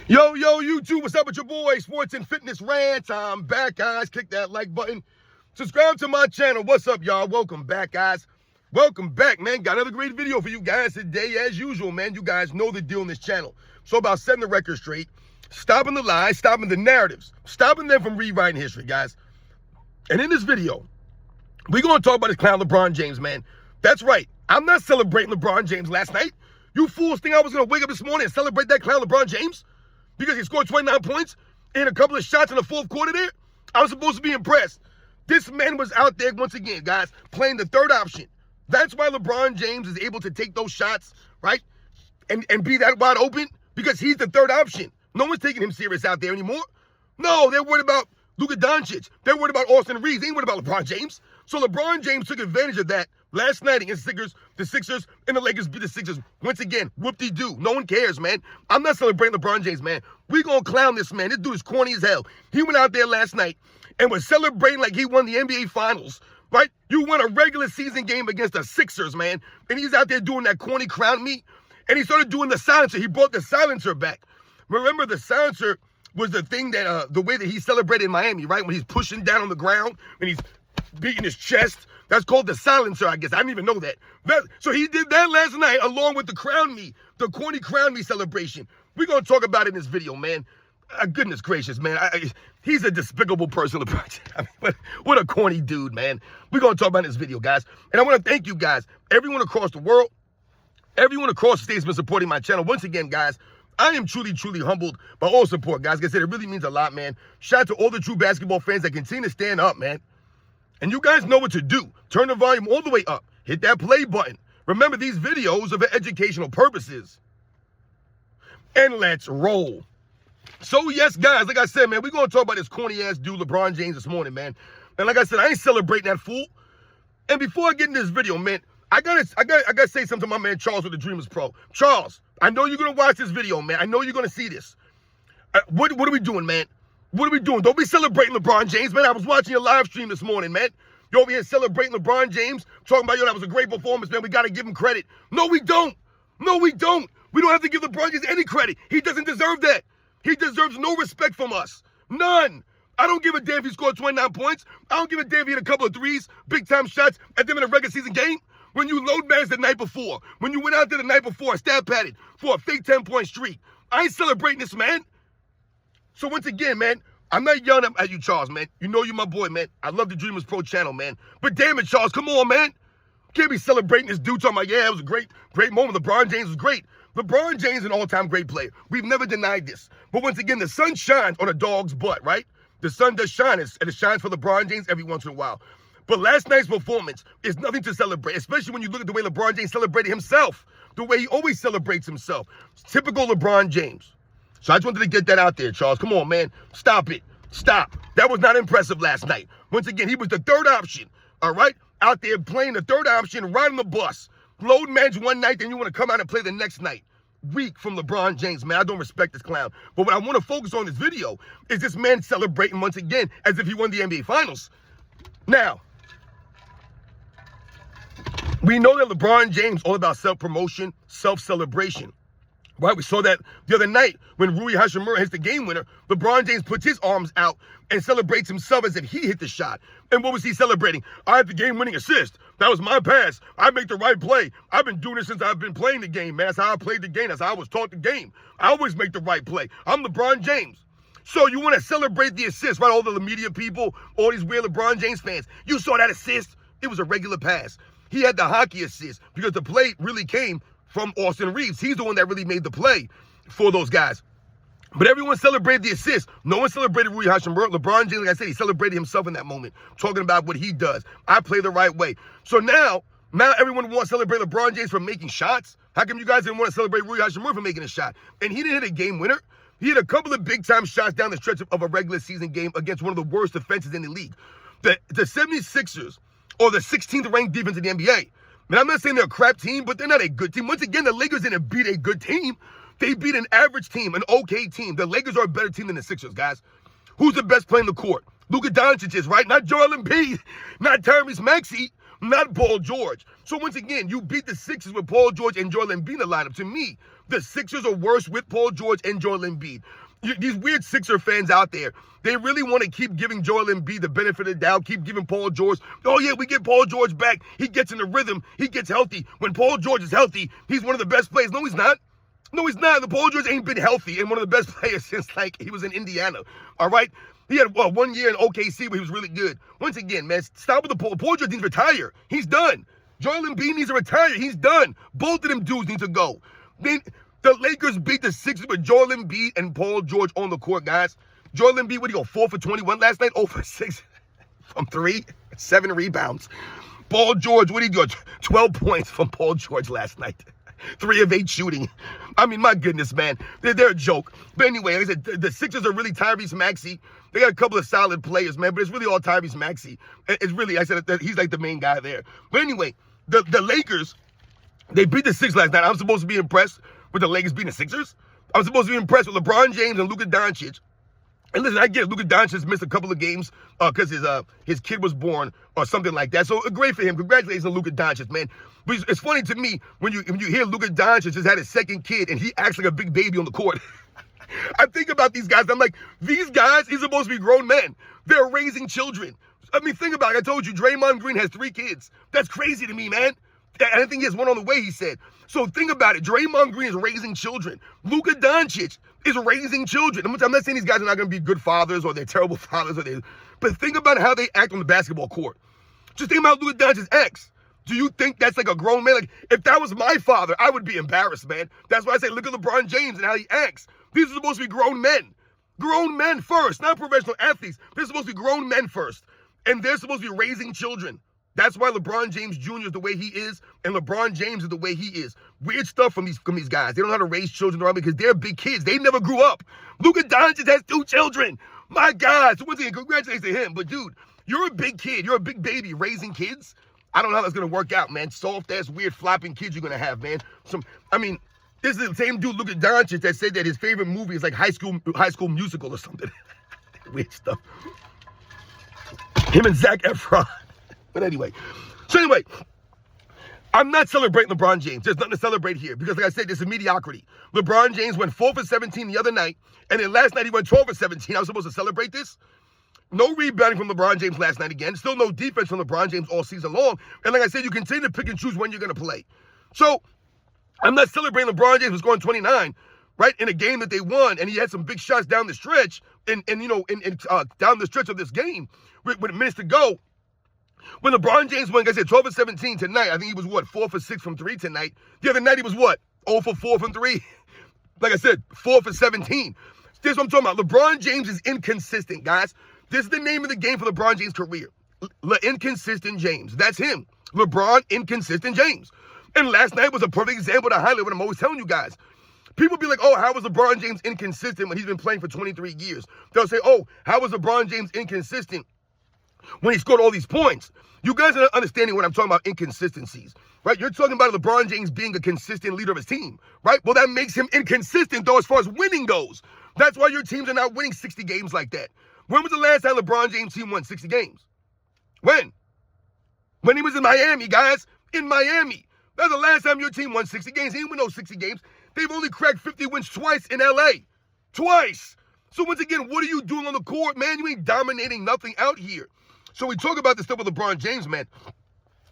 Yo, YouTube, what's up with your boy? Sports and Fitness Rant. I'm back, guys. Click that like button. Subscribe to my channel. What's up, y'all? Welcome back, guys. Welcome back, man. Got another great video for you guys today, as usual, man. You guys know the deal on this channel. So about setting the record straight, stopping the lies, stopping the narratives, stopping them from rewriting history, guys. And in this video, we're going to talk about this clown LeBron James, man. That's right. I'm not celebrating LeBron James last night. You fools think I was going to wake up this morning and celebrate that clown LeBron James? Because he scored 29 points and a couple of shots in the fourth quarter there? I was supposed to be impressed. This man was out there, once again, guys, playing the third option. That's why LeBron James is able to take those shots, right? And be that wide open, because he's the third option. No one's taking him serious out there anymore. No, they're worried about Luka Doncic. They're worried about Austin Reeves. They ain't worried about LeBron James. So LeBron James took advantage of that last night against the Sixers, and the Lakers beat the Sixers. Once again, whoop-de-doo. No one cares, man. I'm not celebrating LeBron James, man. We gonna clown this man. This dude is corny as hell. He went out there last night and was celebrating like he won the NBA Finals, right? You won a regular season game against the Sixers, man. And he's out there doing that corny crown me. And he started doing the silencer. He brought the silencer back. Remember, the silencer was the thing that, the way that he celebrated in Miami, right? When he's pushing down on the ground and he's beating his chest. That's called the silencer, I guess. I didn't even know that. So he did that last night along with the crown me, the corny crown me celebration. We're going to talk about it in this video, man. Goodness gracious, man. He's a despicable person. I mean, what a corny dude, man. We're going to talk about it in this video, guys. And I want to thank you guys, everyone across the world, everyone across the states has been supporting my channel. Once again, guys, I am truly, truly humbled by all support, guys. Like I said, it really means a lot, man. Shout out to all the true basketball fans that continue to stand up, man. And you guys know what to do. Turn the volume all the way up. Hit that play button. Remember, these videos are for educational purposes. And let's roll. So, yes, guys, like I said, man, we're going to talk about this corny-ass dude, LeBron James, this morning, man. And like I said, I ain't celebrating that fool. And before I get into this video, man, I gotta say something to my man Charles with the Dreamers Pro. Charles, I know you're going to watch this video, man. I know you're going to see this. What are we doing, man? What are we doing? Don't be celebrating LeBron James, man. I was watching your live stream this morning, man. You over here celebrating LeBron James, talking about, yo, that was a great performance, man. We got to give him credit. No, we don't. No, we don't. We don't have to give LeBron James any credit. He doesn't deserve that. He deserves no respect from us. None. I don't give a damn if he scored 29 points. I don't give a damn if he had a couple of threes, big-time shots at them in a regular season game. When you load managed the night before, when you went out there the night before and stat padded for a fake 10-point streak, I ain't celebrating this, man. So once again, man, I'm not yelling at you, Charles, man. You know you're my boy, man. I love the Dreamers Pro channel, man. But damn it, Charles, come on, man. Can't be celebrating this dude talking about, yeah, it was a great moment. LeBron James was great. LeBron James is an all-time great player. We've never denied this. But once again, the sun shines on a dog's butt, right? The sun does shine, and it shines for LeBron James every once in a while. But last night's performance is nothing to celebrate, especially when you look at the way LeBron James celebrated himself, the way he always celebrates himself. It's typical LeBron James. So I just wanted to get that out there, Charles. Come on, man. Stop it. Stop. That was not impressive last night. Once again, he was the third option, all right? Out there playing the third option, riding the bus. Load manage one night, then you want to come out and play the next night. Weak from LeBron James, man. I don't respect this clown. But what I want to focus on this video is this man celebrating once again as if he won the NBA Finals. Now, we know that LeBron James is all about self-promotion, self-celebration. Right, we saw that the other night when Rui Hachimura hits the game winner. LeBron James puts his arms out and celebrates himself as if he hit the shot. And what was he celebrating? I had the game-winning assist. That was my pass. I make the right play. I've been doing this since I've been playing the game, man. That's how I played the game. That's how I was taught the game. I always make the right play. I'm LeBron James. So you want to celebrate the assist, right? All the media people, all these weird LeBron James fans. You saw that assist. It was a regular pass. He had the hockey assist because the play really came from Austin Reeves. He's the one that really made the play for those guys. But everyone celebrated the assist. No one celebrated Rui Hachimura. LeBron James, like I said, he celebrated himself in that moment, talking about what he does. I play the right way. So now everyone wants to celebrate LeBron James for making shots. How come you guys didn't want to celebrate Rui Hachimura for making a shot? And he didn't hit a game winner. He hit a couple of big-time shots down the stretch of a regular season game against one of the worst defenses in the league. The 76ers, or the 16th ranked defense in the NBA. Man, I'm not saying they're a crap team, but they're not a good team. Once again, the Lakers didn't beat a good team. They beat an average team, an okay team. The Lakers are a better team than the Sixers, guys. Who's the best player in the court? Luka Doncic is, right? Not Joel Embiid, not Tyrese Maxey, not Paul George. So once again, you beat the Sixers with Paul George and Joel Embiid in the lineup. To me, the Sixers are worse with Paul George and Joel Embiid. These weird Sixer fans out there, they really want to keep giving Joel Embiid the benefit of the doubt, keep giving Paul George, oh yeah, we get Paul George back. He gets in the rhythm. He gets healthy. When Paul George is healthy, he's one of the best players. No, he's not. No, he's not. The Paul George ain't been healthy and one of the best players since, like, he was in Indiana. All right? He had, 1 year in OKC where he was really good. Once again, man, stop with the Paul. Paul George needs to retire. He's done. Joel Embiid needs to retire. He's done. Both of them dudes need to go. The Lakers beat the Sixers with Joel Embiid and Paul George on the court, guys. Joel Embiid, what did he go, 4 for 21 last night? 0 for 6 from 3, 7 rebounds. Paul George, what did he do? 12 points from Paul George last night. 3 of 8 shooting. I mean, my goodness, man. They're a joke. But anyway, like I said, the Sixers are really Tyrese Maxey. They got a couple of solid players, man, but it's really all Tyrese Maxey. It's really, I said, he's like the main guy there. But anyway, the Lakers, they beat the Sixers last night. I'm supposed to be impressed with the Lakers beating the Sixers. I'm supposed to be impressed with LeBron James and Luka Doncic. And listen, I get Luka Doncic missed a couple of games because his kid was born or something like that. So great for him. Congratulations on Luka Doncic, man. But it's funny to me when you hear Luka Doncic just had his second kid and he acts like a big baby on the court. I think about these guys. I'm like, these guys, he's supposed to be grown men. They're raising children. I mean, think about it. I told you, Draymond Green has 3 kids. That's crazy to me, man. And I think he has 1 on the way, he said. So think about it. Draymond Green is raising children. Luka Doncic is raising children. I'm not saying these guys are not going to be good fathers or they're terrible fathers, but think about how they act on the basketball court. Just think about Luka Doncic's ex. Do you think that's like a grown man? Like, if that was my father, I would be embarrassed, man. That's why I say, look at LeBron James and how he acts. These are supposed to be grown men. Grown men first, not professional athletes. They're supposed to be grown men first. And they're supposed to be raising children. That's why LeBron James Jr. is the way he is, and LeBron James is the way he is. Weird stuff from these guys. They don't know how to raise children around because they're big kids. They never grew up. Luka Doncic has 2 children. My God. So once again, congratulations to him. But dude, you're a big kid. You're a big baby raising kids. I don't know how that's going to work out, man. Soft-ass, weird, flopping kids you're going to have, man. This is the same dude, Luka Doncic, that said that his favorite movie is like High School Musical or something. Weird stuff. Him and Zac Efron. But anyway, I'm not celebrating LeBron James. There's nothing to celebrate here because, like I said, this is mediocrity. LeBron James went 4 for 17 the other night, and then last night he went 12 for 17. I was supposed to celebrate this? No rebounding from LeBron James last night again. Still no defense from LeBron James all season long. And like I said, you continue to pick and choose when you're going to play. So I'm not celebrating LeBron James was scoring 29, right, in a game that they won, and he had some big shots down the stretch, and down the stretch of this game with minutes to go. When LeBron James went, like I said, 12 for 17 tonight, I think he was, 4 for 6 from 3 tonight. The other night he was, 0 for 4 from 3. Like I said, 4 for 17. This is what I'm talking about. LeBron James is inconsistent, guys. This is the name of the game for LeBron James' career. Inconsistent James. That's him. LeBron Inconsistent James. And last night was a perfect example to highlight what I'm always telling you guys. People be like, oh, how was LeBron James inconsistent when he's been playing for 23 years? They'll say, oh, how was LeBron James inconsistent when he scored all these points? You guys are not understanding what I'm talking about, inconsistencies, right? You're talking about LeBron James being a consistent leader of his team, right? Well, that makes him inconsistent, though, as far as winning goes. That's why your teams are not winning 60 games like that. When was the last time LeBron James' team won 60 games? When? When he was in Miami, guys. In Miami. That's the last time your team won 60 games. He didn't win those 60 games. They've only cracked 50 wins twice in L.A. Twice. So once again, what are you doing on the court, man? You ain't dominating nothing out here. So we talk about this stuff with LeBron James, man.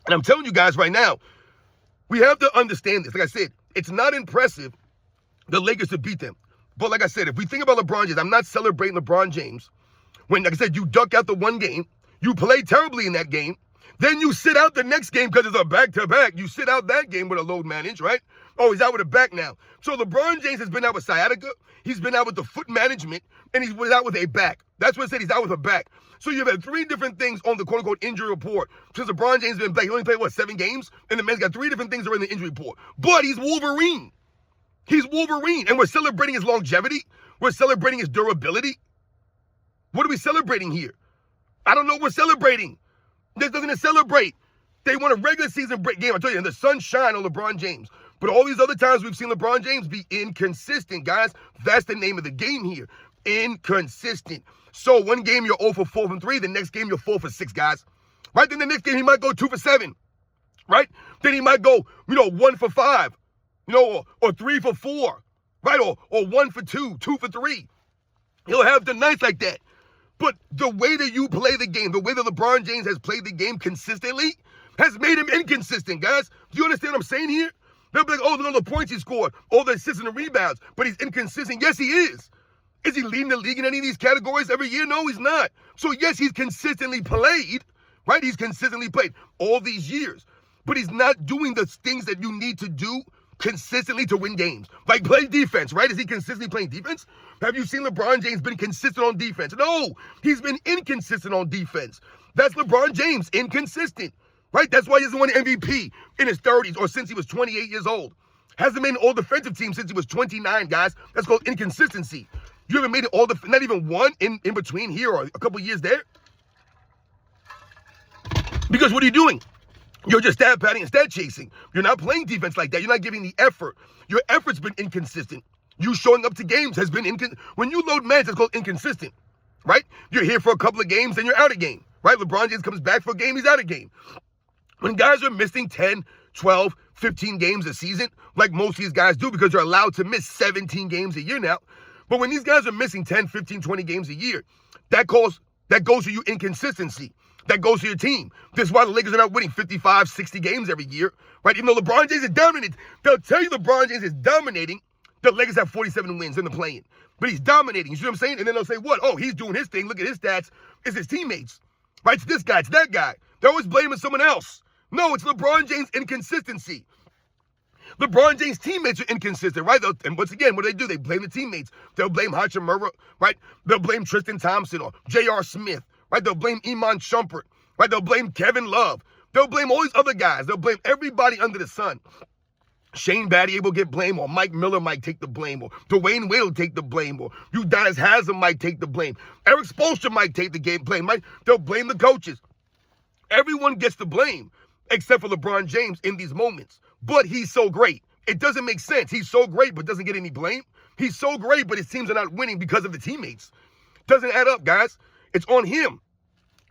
And I'm telling you guys right now, we have to understand this. Like I said, it's not impressive the Lakers to beat them. But like I said, if we think about LeBron James, I'm not celebrating LeBron James. When, like I said, you duck out the one game, you play terribly in that game, then you sit out the next game because it's a back-to-back. You sit out that game with a load managed, right? Oh, he's out with a back now. So LeBron James has been out with sciatica, he's been out with the foot management, and he's been out with a back. That's what it said, he's out with a back. So you've had 3 different things on the quote-unquote injury report. Since LeBron James has been back, he only played, 7 games? And the man's got 3 different things that are in the injury report. But he's Wolverine. He's Wolverine. And we're celebrating his longevity. We're celebrating his durability. What are we celebrating here? I don't know what we're celebrating. There's nothing to celebrate. They won a regular season game, I tell you, and the sun shine on LeBron James. But all these other times we've seen LeBron James be inconsistent, guys. That's the name of the game here. Inconsistent. So one game you're 0 for 4 from 3, the next game you're 4 for 6, guys. right? Then the next game, he might go 2 for 7, right? Then he might go, 1 for 5, or 3 for 4, right? Or 1 for 2, 2 for 3. He'll have the nights like that. But the way that you play the game, the way that LeBron James has played the game consistently has made him inconsistent, guys. Do you understand what I'm saying here? They'll be like, oh, look at the points he scored, all the assists and the rebounds, but he's inconsistent. Yes, he is. Is he leading the league in any of these categories every year? No, he's not. So, yes, he's consistently played, right? He's consistently played all these years. But he's not doing the things that you need to do consistently to win games. Like play defense, right? Is he consistently playing defense? Have you seen LeBron James been consistent on defense? No, he's been inconsistent on defense. That's LeBron James, inconsistent, right? That's why he hasn't won MVP in his 30s or since he was 28 years old. Hasn't made an all-defensive team since he was 29, guys. That's called inconsistency. You haven't made it not even one in between here or a couple years there? Because what are you doing? You're just stat padding and stat chasing. You're not playing defense like that. You're not giving the effort. Your effort's been inconsistent. You showing up to games has been when you load minutes, it's called inconsistent, right? You're here for a couple of games, then you're out of game, right? LeBron James comes back for a game, he's out of game. When guys are missing 10, 12, 15 games a season, like most of these guys do because they're allowed to miss 17 games a year now. But when these guys are missing 10, 15, 20 games a year, that goes to you inconsistency. That goes to your team. This is why the Lakers are not winning 55, 60 games every year, right? Even though LeBron James is dominating. They'll tell you LeBron James is dominating. The Lakers have 47 wins in the play-in. But he's dominating. You see what I'm saying? And then they'll say, what? Oh, he's doing his thing. Look at his stats. It's his teammates, right? It's this guy. It's that guy. They're always blaming someone else. No, it's LeBron James' inconsistency. LeBron James' teammates are inconsistent, right? And once again, what do? They blame the teammates. They'll blame Hachimura, right? They'll blame Tristan Thompson or J.R. Smith, right? They'll blame Iman Shumpert, right? They'll blame Kevin Love. They'll blame all these other guys. They'll blame everybody under the sun. Shane Battier will get blamed, or Mike Miller might take the blame, or Dwayne Wade will take the blame, or Udonis Haslem might take the blame. Eric Spoelstra might take the blame, right? They'll blame the coaches. Everyone gets the blame, except for LeBron James in these moments. But he's so great. It doesn't make sense. He's so great, but doesn't get any blame. He's so great, but his teams are not winning because of the teammates. Doesn't add up, guys. It's on him.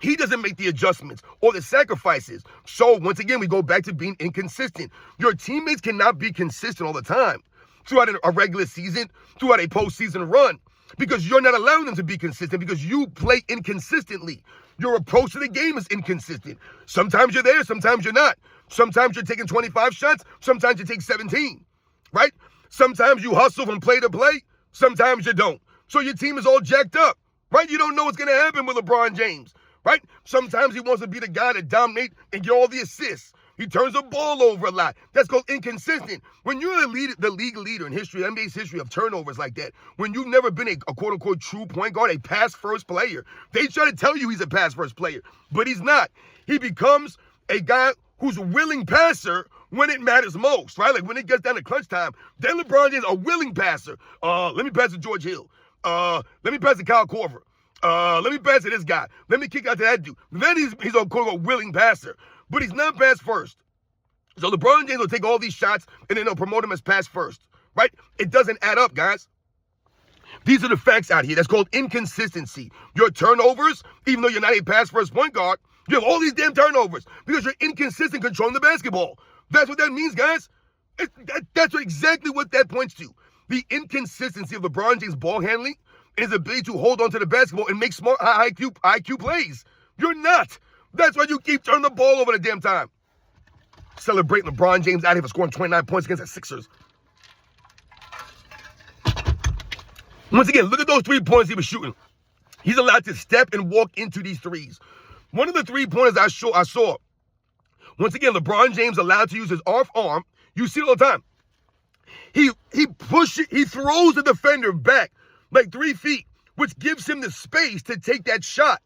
He doesn't make the adjustments or the sacrifices. So, once again, we go back to being inconsistent. Your teammates cannot be consistent all the time throughout a regular season, throughout a postseason run, because you're not allowing them to be consistent because you play inconsistently. Your approach to the game is inconsistent. Sometimes you're there, sometimes you're not. Sometimes you're taking 25 shots, sometimes you take 17, right? Sometimes you hustle from play to play, sometimes you don't. So your team is all jacked up, right? You don't know what's going to happen with LeBron James, right? Sometimes he wants to be the guy to dominate and get all the assists. He turns the ball over a lot. That's called inconsistent. When you're the league leader in history, NBA's history of turnovers like that, when you've never been a quote-unquote true point guard, a pass-first player, they try to tell you he's a pass-first player, but he's not. He becomes a guy who's a willing passer when it matters most, right? Like when it gets down to crunch time, then LeBron James a willing passer. Let me pass to George Hill. Let me pass to Kyle Korver. Let me pass to this guy. Let me kick out to that dude. Then he's a quote-unquote willing passer. But he's not pass first. So LeBron James will take all these shots and then they'll promote him as pass first, right? It doesn't add up, guys. These are the facts out here. That's called inconsistency. Your turnovers, even though you're not a pass first point guard, you have all these damn turnovers because you're inconsistent controlling the basketball. That's what that means, guys. That's exactly what that points to. The inconsistency of LeBron James' ball handling and his ability to hold on to the basketball and make smart high IQ plays. You're not. That's why you keep turning the ball over the damn time. Celebrating LeBron James out here for scoring 29 points against the Sixers. Once again, look at those 3 points he was shooting. He's allowed to step and walk into these threes. One of the 3-pointers I saw, once again, LeBron James allowed to use his off arm. You see it all the time. He throws the defender back like 3 feet, which gives him the space to take that shot.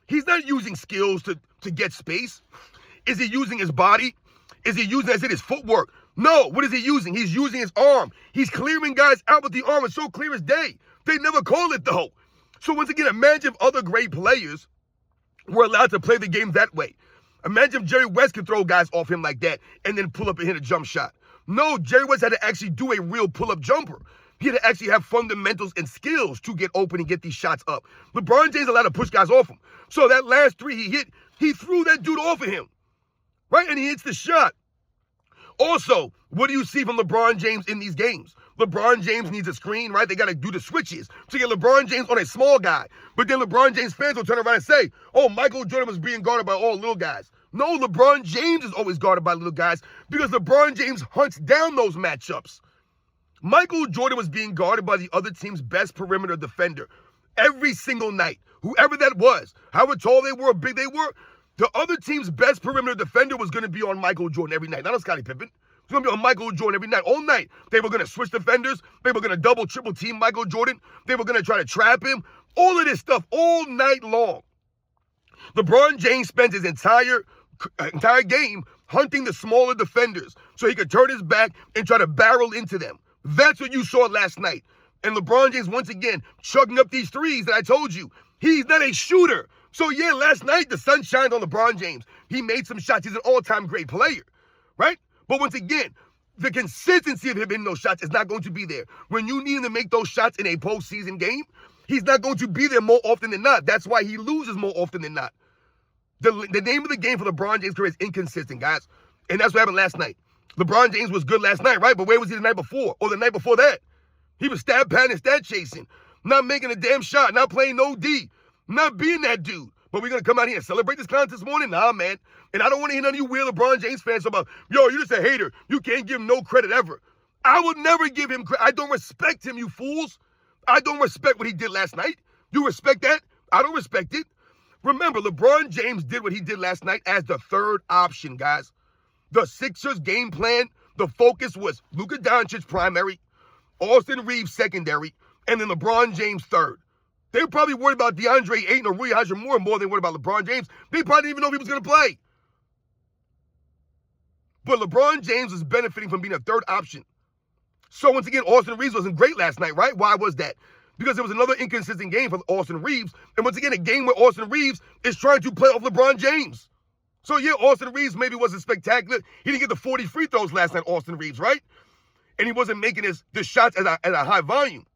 He's not using skills to get space. Is he using his body? Is he using, his footwork? No. What is he using? He's using his arm. He's clearing guys out with the arm. It's so clear as day. They never call it, though. So once again, imagine if other great players were allowed to play the game that way. Imagine if Jerry West could throw guys off him like that and then pull up and hit a jump shot. No, Jerry West had to actually do a real pull-up jumper. He had to actually have fundamentals and skills to get open and get these shots up. LeBron James allowed to push guys off him. So that last 3 he hit, He threw that dude off of him, right? And he hits the shot. Also, what do you see from LeBron James in these games? LeBron James needs a screen, right? They got to do the switches to get LeBron James on a small guy. But then LeBron James fans will turn around and say, oh, Michael Jordan was being guarded by all little guys. No, LeBron James is always guarded by little guys because LeBron James hunts down those matchups. Michael Jordan was being guarded by the other team's best perimeter defender every single night. Whoever that was, however tall they were, big they were, the other team's best perimeter defender was going to be on Michael Jordan every night. Not on Scottie Pippen. It's going to be on Michael Jordan every night. All night, they were going to switch defenders. They were going to double, triple team Michael Jordan. They were going to try to trap him. All of this stuff all night long. LeBron James spent his entire game hunting the smaller defenders so he could turn his back and try to barrel into them. That's what you saw last night. And LeBron James, once again, chugging up these threes that I told you. He's not a shooter. So, yeah, last night, the sun shined on LeBron James. He made some shots. He's an all-time great player, right? But once again, the consistency of him hitting those shots is not going to be there. When you need him to make those shots in a postseason game, he's not going to be there more often than not. That's why he loses more often than not. The name of the game for LeBron James' career is inconsistent, guys. And that's what happened last night. LeBron James was good last night, right? But where was he the night before or the night before that? He was stat patting and stat chasing, not making a damn shot, not playing no D, not being that dude. But we're going to come out here and celebrate this contest this morning? Nah, man. And I don't want to hear none of you weird LeBron James fans about, yo, you're just a hater. You can't give him no credit ever. I would never give him credit. I don't respect him, you fools. I don't respect what he did last night. You respect that? I don't respect it. Remember, LeBron James did what he did last night as the third option, guys. The Sixers game plan, the focus was Luka Doncic primary, Austin Reeves secondary, and then LeBron James third. They were probably worried about DeAndre Ayton or Rui Hachimura more than they worried about LeBron James. They probably didn't even know if he was going to play. But LeBron James was benefiting from being a third option. So once again, Austin Reeves wasn't great last night, right? Why was that? Because it was another inconsistent game for Austin Reeves. And once again, a game where Austin Reeves is trying to play off LeBron James. So yeah, Austin Reeves maybe wasn't spectacular. He didn't get the 40 free throws last night, Austin Reeves, right? And he wasn't making the shots at a high volume.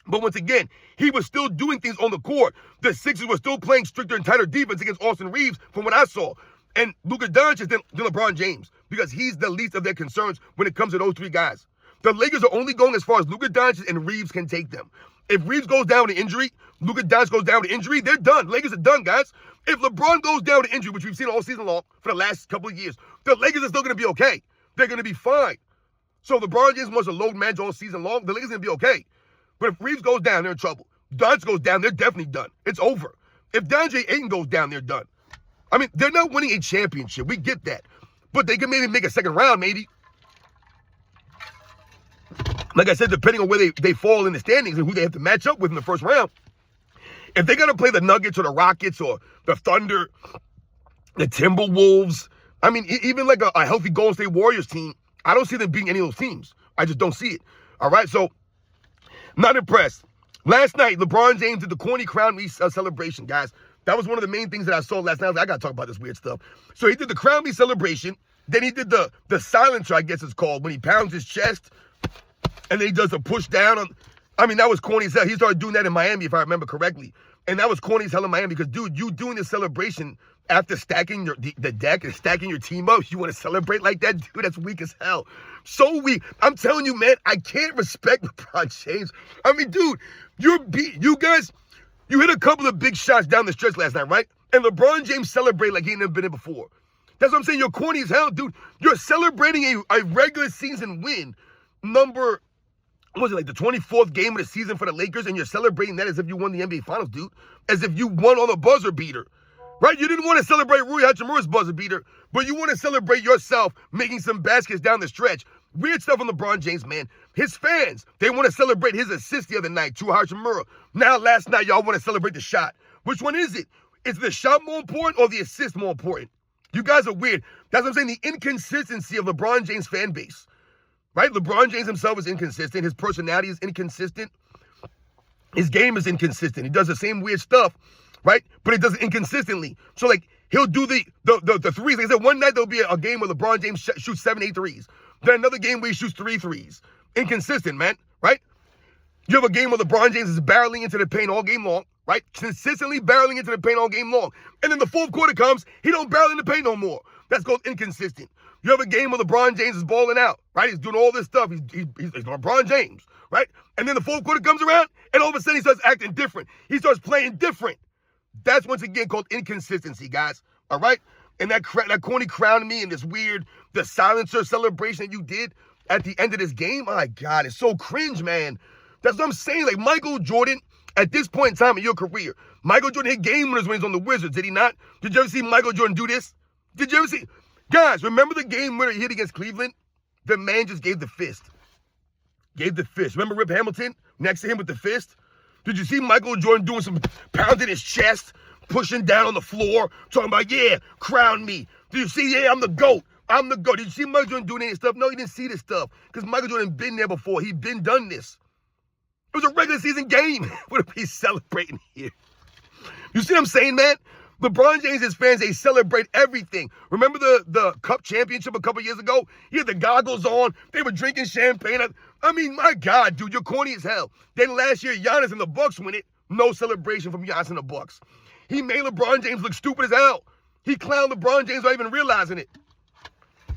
But once again, he was still doing things on the court. The Sixers were still playing stricter and tighter defense against Austin Reeves from what I saw. And Luka Doncic than LeBron James because he's the least of their concerns when it comes to those three guys. The Lakers are only going as far as Luka Doncic and Reeves can take them. If Reeves goes down to injury, Luka Doncic goes down to injury, they're done. Lakers are done, guys. If LeBron goes down to injury, which we've seen all season long for the last couple of years, the Lakers are still going to be okay. They're going to be fine. So if LeBron James wants to load manage all season long, the Lakers are going to be okay. But if Reeves goes down, they're in trouble. Doncic goes down, they're definitely done. It's over. If DeAndre Ayton goes down, they're done. I mean, they're not winning a championship. We get that. But they can maybe make a second round, maybe. Like I said, depending on where they fall in the standings and who they have to match up with in the first round. If they're going to play the Nuggets or the Rockets or the Thunder, the Timberwolves, I mean, even like a healthy Golden State Warriors team, I don't see them beating any of those teams. I just don't see it. All right, so not impressed. Last night, LeBron James did the corny crown me celebration, guys. That was one of the main things that I saw last night. I got to talk about this weird stuff. So he did the crown me celebration. Then he did the silencer, I guess it's called, when he pounds his chest. And then he does a push down on. I mean, that was corny as hell. He started doing that in Miami, if I remember correctly. And that was corny as hell in Miami because, dude, you doing this celebration after stacking the deck and stacking your team up, you want to celebrate like that? Dude, that's weak as hell. So weak. I'm telling you, man, I can't respect LeBron James. I mean, dude, you guys, you hit a couple of big shots down the stretch last night, right? And LeBron James celebrated like he ain't never been in before. That's what I'm saying. You're corny as hell, dude. You're celebrating a regular season win. Number, what was it, like the 24th game of the season for the Lakers, and you're celebrating that as if you won the NBA Finals, dude. As if you won on a buzzer beater, right? You didn't want to celebrate Rui Hachimura's buzzer beater, but you want to celebrate yourself making some baskets down the stretch. Weird stuff on LeBron James, man. His fans, they want to celebrate his assist the other night to Hachimura. Now, last night, y'all want to celebrate the shot. Which one is it? Is the shot more important or the assist more important? You guys are weird. That's what I'm saying, the inconsistency of LeBron James' fan base. Right? LeBron James himself is inconsistent. His personality is inconsistent. His game is inconsistent. He does the same weird stuff, right? But he does it inconsistently. So, like, he'll do the threes. Like I said, one night there'll be a game where LeBron James shoots 7, 8 threes. Then another game where he shoots 3 threes. Inconsistent, man, right? You have a game where LeBron James is barreling into the paint all game long, right? Consistently barreling into the paint all game long. And then the fourth quarter comes, he don't barrel in the paint no more. That's called inconsistent. You have a game where LeBron James is balling out, right? He's doing all this stuff. He's LeBron James, right? And then the fourth quarter comes around, and all of a sudden he starts acting different. He starts playing different. That's once again called inconsistency, guys. All right? And that corny crowned me and this weird, the silencer celebration that you did at the end of this game, my God, it's so cringe, man. That's what I'm saying. Like, Michael Jordan, at this point in time in your career, Michael Jordan hit game winners when he was on the Wizards, did he not? Did you ever see Michael Jordan do this? Did you ever see? Guys, remember the game winner he hit against Cleveland? The man just gave the fist. Gave the fist. Remember Rip Hamilton next to him with the fist? Did you see Michael Jordan doing some pounding his chest, pushing down on the floor, talking about, yeah, crown me? Did you see, yeah, I'm the GOAT. I'm the GOAT. Did you see Michael Jordan doing any stuff? No, he didn't see this stuff because Michael Jordan been there before. He'd been done this. It was a regular season game. What are we celebrating here? You see what I'm saying, man? LeBron James, his fans, they celebrate everything. Remember the Cup championship a couple years ago? He had the goggles on. They were drinking champagne. I mean, my God, dude, you're corny as hell. Then last year, Giannis and the Bucks win it. No celebration from Giannis and the Bucks. He made LeBron James look stupid as hell. He clowned LeBron James without even realizing it.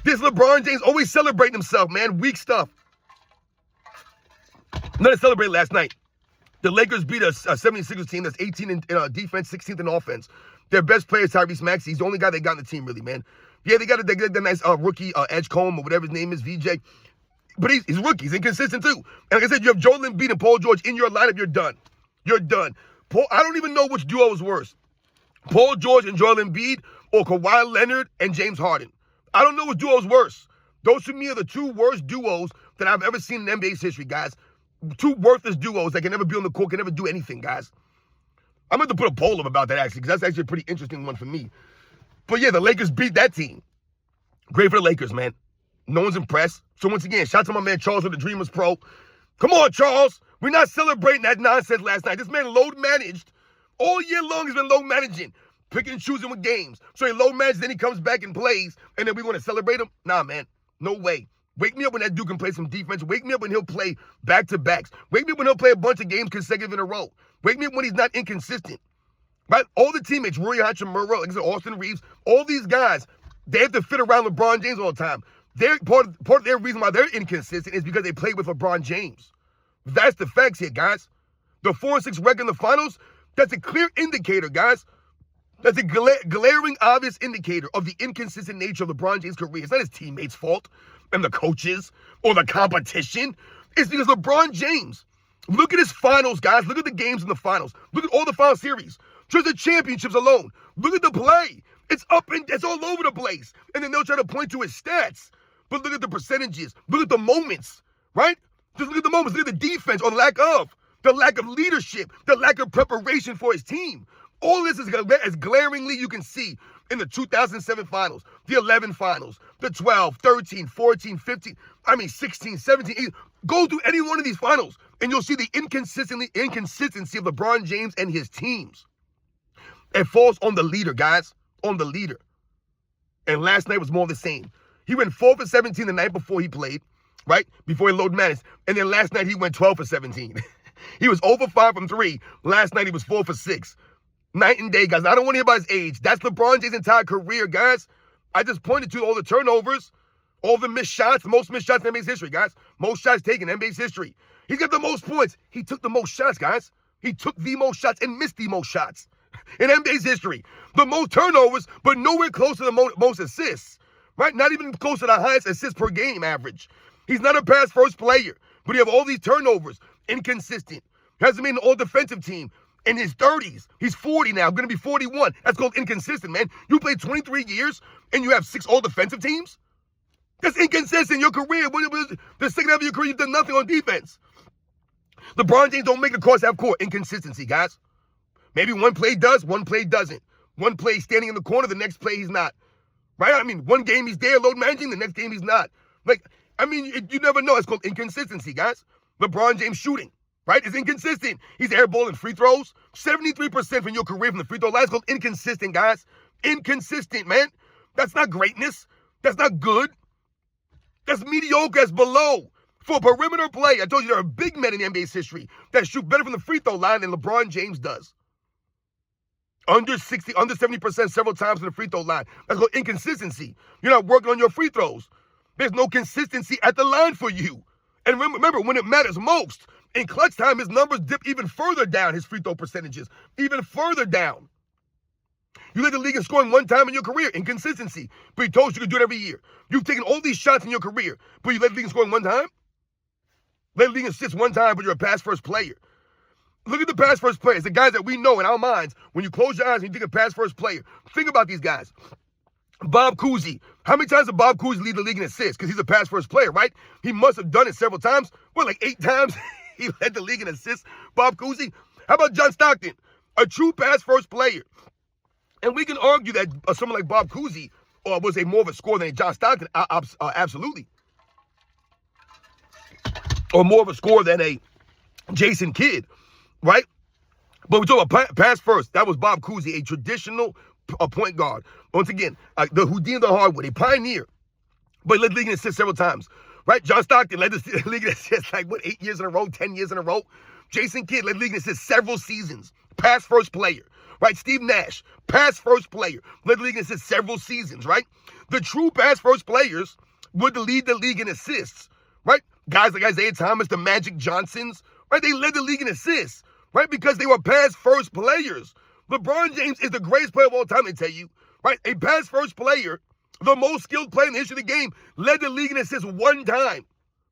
This LeBron James always celebrating himself, man. Weak stuff. Nothing to celebrate last night. The Lakers beat a 76ers team that's 18 in defense, 16th in offense. Their best player is Tyrese Maxey. He's the only guy they got in the team, really, man. Yeah, they got the nice rookie Edgecombe or whatever his name is, VJ. But he's rookie. He's inconsistent, too. And like I said, you have Joel Embiid and Paul George in your lineup. You're done. You're done. I don't even know which duo is worse. Paul George and Joel Embiid or Kawhi Leonard and James Harden. I don't know which duo is worse. Those, to me, are the two worst duos that I've ever seen in NBA's history, guys. Two worthless duos that can never be on the court, can never do anything, guys. I'm going to put a poll up about that, actually, because that's actually a pretty interesting one for me. But, yeah, the Lakers beat that team. Great for the Lakers, man. No one's impressed. So, once again, shout out to my man Charles with the Dreamers Pro. Come on, Charles. We're not celebrating that nonsense last night. This man load managed. All year long, he's been load managing. Picking and choosing with games. So, he load managed, then he comes back and plays, and then we want to celebrate him? Nah, man. No way. Wake me up when that dude can play some defense. Wake me up when he'll play back-to-backs. Wake me up when he'll play a bunch of games consecutive in a row. Wake me up when he's not inconsistent. Right? All the teammates, Rui Hachimura, like I said, Austin Reeves, all these guys, they have to fit around LeBron James all the time. Part of their reason why they're inconsistent is because they play with LeBron James. That's the facts here, guys. The 4-6 record in the finals, that's a clear indicator, guys. That's a glaring, obvious indicator of the inconsistent nature of LeBron James' career. It's not his teammates' fault and the coaches or the competition. It's because LeBron James, look at his finals, guys. Look at the games in the finals. Look at all the final series. Just the championships alone. Look at the play. It's all over the place. And then they'll try to point to his stats. But look at the percentages. Look at the moments, right? Just look at the moments. Look at the defense or the lack of leadership, the lack of preparation for his team. All this is as glaringly you can see in the 2007 finals, the 11 finals, the 12, 13, 14, 15, 16, 17, 18. Go through any one of these finals, and you'll see the inconsistency of LeBron James and his teams. It falls on the leader, guys, on the leader. And last night was more of the same. He went 4 for 17 the night before he played, right? Before he load managed. And then last night he went 12 for 17. He was over 5 from 3. Last night he was 4 for 6. Night and day, guys. I don't want to hear about his age. That's LeBron James' entire career, guys. I just pointed to all the turnovers, all the missed shots, most missed shots in NBA's history, guys. Most shots taken in NBA's history. He's got the most points. He took the most shots, guys. He took the most shots and missed the most shots in NBA's history. The most turnovers, but nowhere close to the most assists, right? Not even close to the highest assists per game average. He's not a pass-first player, but he have all these turnovers. Inconsistent. Hasn't been an all-defensive team. In his 30s. He's 40 now, going to be 41. That's called inconsistent, man. You played 23 years and you have 6 all-defensive teams? That's inconsistent. Your career, the second half of your career, you've done nothing on defense. LeBron James don't make the course half court. Inconsistency, guys. Maybe one play does, one play doesn't. One play standing in the corner, the next play he's not. Right? One game he's there load managing, the next game he's not. You never know. It's called inconsistency, guys. LeBron James shooting. Right? It's inconsistent. He's airballing free throws. 73% from your career from the free throw line. It's called inconsistent, guys. Inconsistent, man. That's not greatness. That's not good. That's mediocre. That's below. For perimeter play, I told you there are big men in the NBA's history that shoot better from the free throw line than LeBron James does. Under 60, under 70% several times from the free throw line. That's called inconsistency. You're not working on your free throws. There's no consistency at the line for you. And remember, when it matters most, in clutch time, his numbers dip even further down, his free throw percentages, even further down. You led the league in scoring one time in your career, inconsistency. But you told us you could do it every year. You've taken all these shots in your career, but you led the league in scoring one time? Led the league in assists one time, but you're a pass-first player. Look at the pass-first players, the guys that we know in our minds. When you close your eyes and you think of pass-first player, think about these guys. Bob Cousy. How many times did Bob Cousy lead the league in assists? Because he's a pass-first player, right? He must have done it several times. What, like 8 times he led the league in assists? Bob Cousy. How about John Stockton? A true pass-first player. And we can argue that someone like Bob Cousy was more of a scorer than John Stockton. Absolutely. Or more of a scorer than a Jason Kidd, right? But we're talking about pass first. That was Bob Cousy, a traditional point guard. Once again, the Houdini of the hardwood, a pioneer, but led the league in assists several times, right? John Stockton led the league in assists 8 years in a row, 10 years in a row. Jason Kidd led the league in assists several seasons. Pass first player, right? Steve Nash, pass first player, led the league in assists several seasons, right? The true pass first players would lead the league in assists, right? Guys like Isaiah Thomas, the Magic Johnsons, right? They led the league in assists, right? Because they were pass first players. LeBron James is the greatest player of all time, they tell you, right? A pass first player, the most skilled player in the history of the game, led the league in assists one time.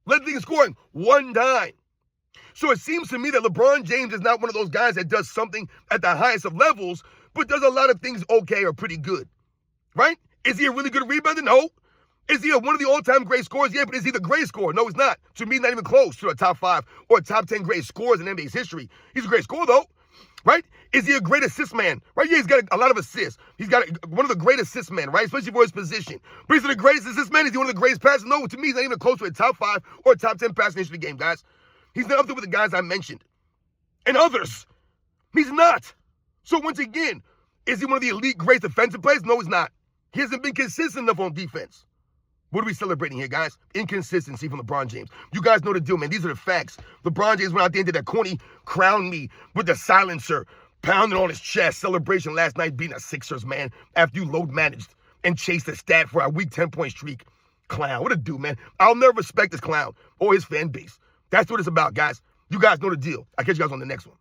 Led the league in scoring one time. So it seems to me that LeBron James is not one of those guys that does something at the highest of levels, but does a lot of things okay or pretty good, right? Is he a really good rebounder? No. Is he one of the all-time great scorers? Yeah, but is he the great scorer? No, he's not. To me, not even close to a top 5 or top 10 great scorers in NBA's history. He's a great scorer, though, right? Is he a great assist man? Right? Yeah, he's got a lot of assists. He's got one of the great assist men, right? Especially for his position. But is he the greatest assist man? Is he one of the greatest passers? No, to me, he's not even close to a top 5 or a top 10 passing in the history of the game, guys. He's not up there with the guys I mentioned. And others. He's not. So once again, is he one of the elite great defensive players? No, he's not. He hasn't been consistent enough on defense. What are we celebrating here, guys? Inconsistency from LeBron James. You guys know the deal, man. These are the facts. LeBron James went out there and did that corny crown me with the silencer, pounding on his chest. Celebration last night beating the Sixers, man, after you load managed and chased a stat for a weak 10-point streak. Clown. What a dude, man. I'll never respect this clown or his fan base. That's what it's about, guys. You guys know the deal. I'll catch you guys on the next one.